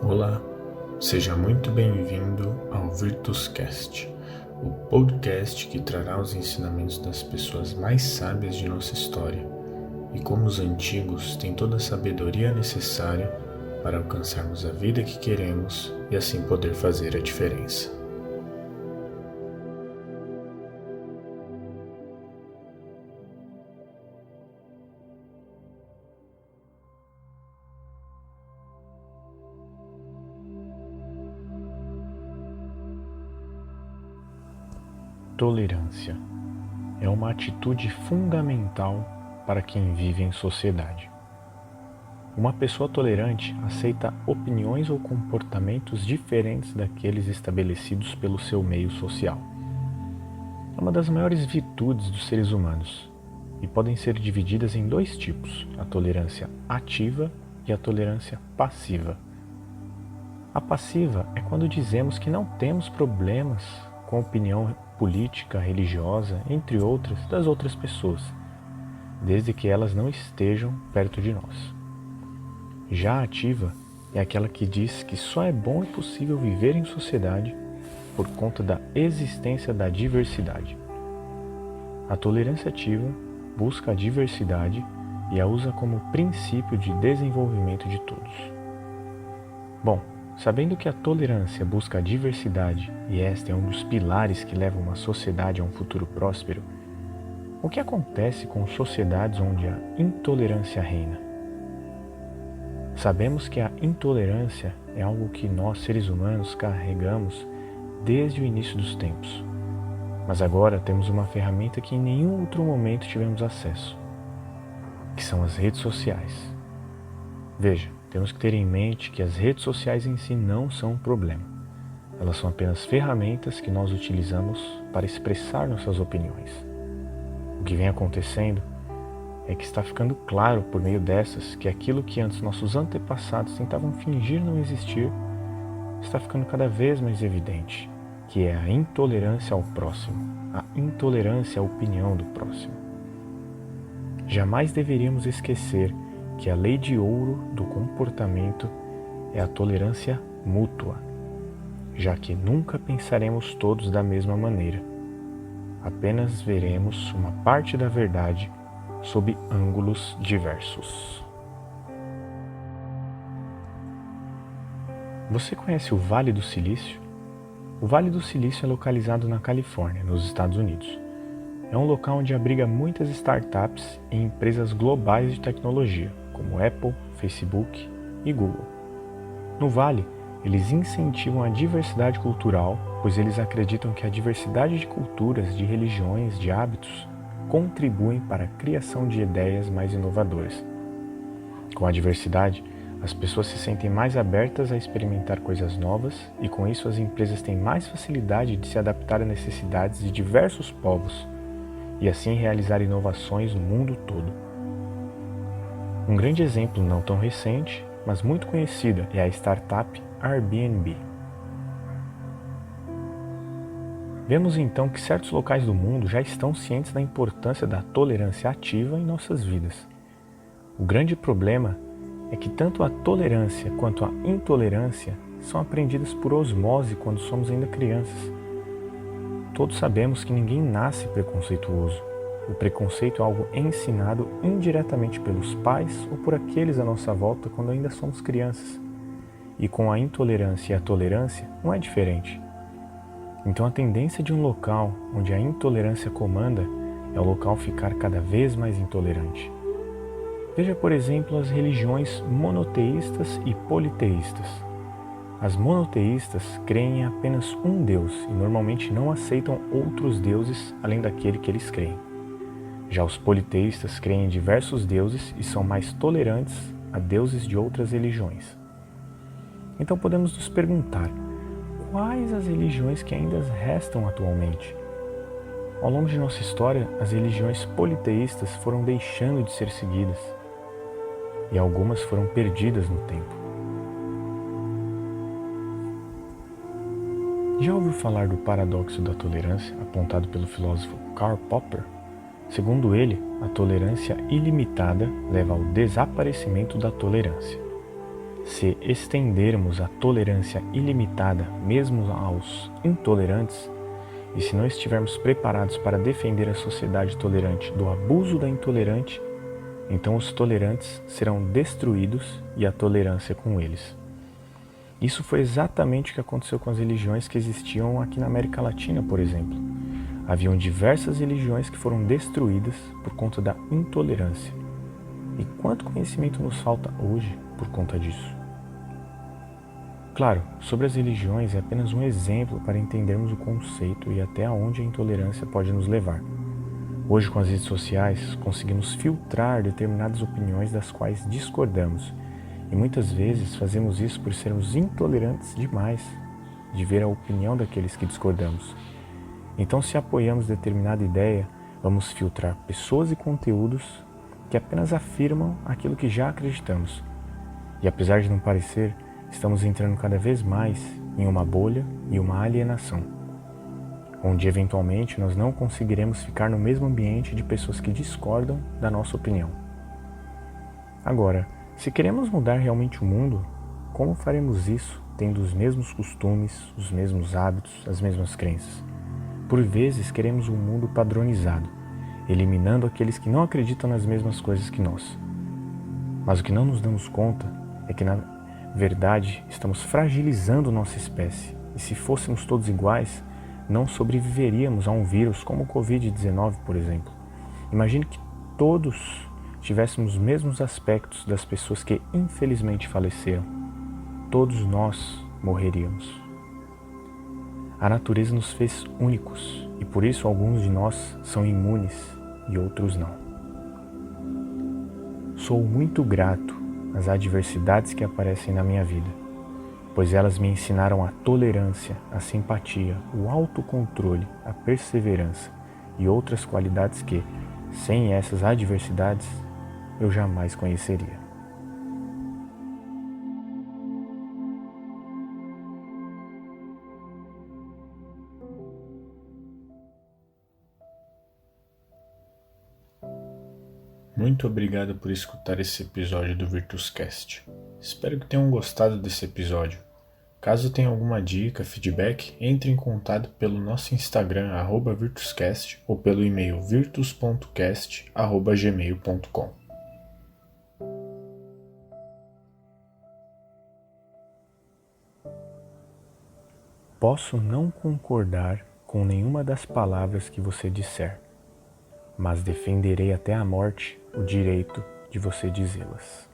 Olá, seja muito bem-vindo ao VirtusCast, o podcast que trará os ensinamentos das pessoas mais sábias de nossa história e como os antigos têm toda a sabedoria necessária para alcançarmos a vida que queremos e assim poder fazer a diferença. Tolerância é uma atitude fundamental para quem vive em sociedade. Uma pessoa tolerante aceita opiniões ou comportamentos diferentes daqueles estabelecidos pelo seu meio social. É uma das maiores virtudes dos seres humanos e podem ser divididas em dois tipos: a tolerância ativa e a tolerância passiva. A passiva é quando dizemos que não temos problemas com a opinião política, religiosa, entre outras, das outras pessoas, desde que elas não estejam perto de nós. Já a ativa é aquela que diz que só é bom e possível viver em sociedade por conta da existência da diversidade. A tolerância ativa busca a diversidade e a usa como princípio de desenvolvimento de todos. Bom, sabendo que a tolerância busca a diversidade e este é um dos pilares que levam uma sociedade a um futuro próspero, o que acontece com sociedades onde a intolerância reina? Sabemos que a intolerância é algo que nós, seres humanos, carregamos desde o início dos tempos. Mas agora temos uma ferramenta que em nenhum outro momento tivemos acesso, que são as redes sociais. Veja, temos que ter em mente que as redes sociais em si não são um problema. Elas são apenas ferramentas que nós utilizamos para expressar nossas opiniões. O que vem acontecendo é que está ficando claro por meio dessas que aquilo que antes nossos antepassados tentavam fingir não existir está ficando cada vez mais evidente, que é a intolerância ao próximo, a intolerância à opinião do próximo. Jamais deveríamos esquecer que a lei de ouro do comportamento é a tolerância mútua, já que nunca pensaremos todos da mesma maneira. Apenas veremos uma parte da verdade sob ângulos diversos. Você conhece o Vale do Silício? O Vale do Silício é localizado na Califórnia, nos Estados Unidos. É um local onde abriga muitas startups e empresas globais de tecnologia, como Apple, Facebook e Google. No Vale, eles incentivam a diversidade cultural, pois eles acreditam que a diversidade de culturas, de religiões, de hábitos contribuem para a criação de ideias mais inovadoras. Com a diversidade, as pessoas se sentem mais abertas a experimentar coisas novas e com isso as empresas têm mais facilidade de se adaptar às necessidades de diversos povos e assim realizar inovações no mundo todo. Um grande exemplo não tão recente, mas muito conhecida, é a startup Airbnb. Vemos então que certos locais do mundo já estão cientes da importância da tolerância ativa em nossas vidas. O grande problema é que tanto a tolerância quanto a intolerância são aprendidas por osmose quando somos ainda crianças. Todos sabemos que ninguém nasce preconceituoso. O preconceito é algo ensinado indiretamente pelos pais ou por aqueles à nossa volta quando ainda somos crianças. E com a intolerância e a tolerância não é diferente. Então a tendência de um local onde a intolerância comanda é o local ficar cada vez mais intolerante. Veja, por exemplo, as religiões monoteístas e politeístas. As monoteístas creem em apenas um Deus e normalmente não aceitam outros deuses além daquele que eles creem. Já os politeístas creem em diversos deuses e são mais tolerantes a deuses de outras religiões. Então podemos nos perguntar, quais as religiões que ainda restam atualmente? Ao longo de nossa história, as religiões politeístas foram deixando de ser seguidas e algumas foram perdidas no tempo. Já ouviu falar do paradoxo da tolerância apontado pelo filósofo Karl Popper? Segundo ele, a tolerância ilimitada leva ao desaparecimento da tolerância. Se estendermos a tolerância ilimitada mesmo aos intolerantes, e se não estivermos preparados para defender a sociedade tolerante do abuso da intolerante, então os tolerantes serão destruídos e a tolerância com eles. Isso foi exatamente o que aconteceu com as religiões que existiam aqui na América Latina, por exemplo. Haviam diversas religiões que foram destruídas por conta da intolerância. E quanto conhecimento nos falta hoje por conta disso? Claro, sobre as religiões é apenas um exemplo para entendermos o conceito e até onde a intolerância pode nos levar. Hoje, com as redes sociais, conseguimos filtrar determinadas opiniões das quais discordamos, e muitas vezes fazemos isso por sermos intolerantes demais de ver a opinião daqueles que discordamos. Então, se apoiamos determinada ideia, vamos filtrar pessoas e conteúdos que apenas afirmam aquilo que já acreditamos. E apesar de não parecer, estamos entrando cada vez mais em uma bolha e uma alienação, onde eventualmente nós não conseguiremos ficar no mesmo ambiente de pessoas que discordam da nossa opinião. Agora, se queremos mudar realmente o mundo, como faremos isso tendo os mesmos costumes, os mesmos hábitos, as mesmas crenças? Por vezes queremos um mundo padronizado, eliminando aqueles que não acreditam nas mesmas coisas que nós. Mas o que não nos damos conta é que, na verdade, estamos fragilizando nossa espécie, e se fôssemos todos iguais, não sobreviveríamos a um vírus como o Covid-19, por exemplo. Imagine que todos tivéssemos os mesmos aspectos das pessoas que infelizmente faleceram. Todos nós morreríamos. A natureza nos fez únicos, e por isso alguns de nós são imunes e outros não. Sou muito grato às adversidades que aparecem na minha vida, pois elas me ensinaram a tolerância, a simpatia, o autocontrole, a perseverança e outras qualidades que, sem essas adversidades, eu jamais conheceria. Muito obrigado por escutar esse episódio do VirtusCast. Espero que tenham gostado desse episódio. Caso tenha alguma dica, feedback, entre em contato pelo nosso Instagram @virtuscast ou pelo e-mail virtus.cast@gmail.com. Posso não concordar com nenhuma das palavras que você disser, mas defenderei até a morte o direito de você dizê-las.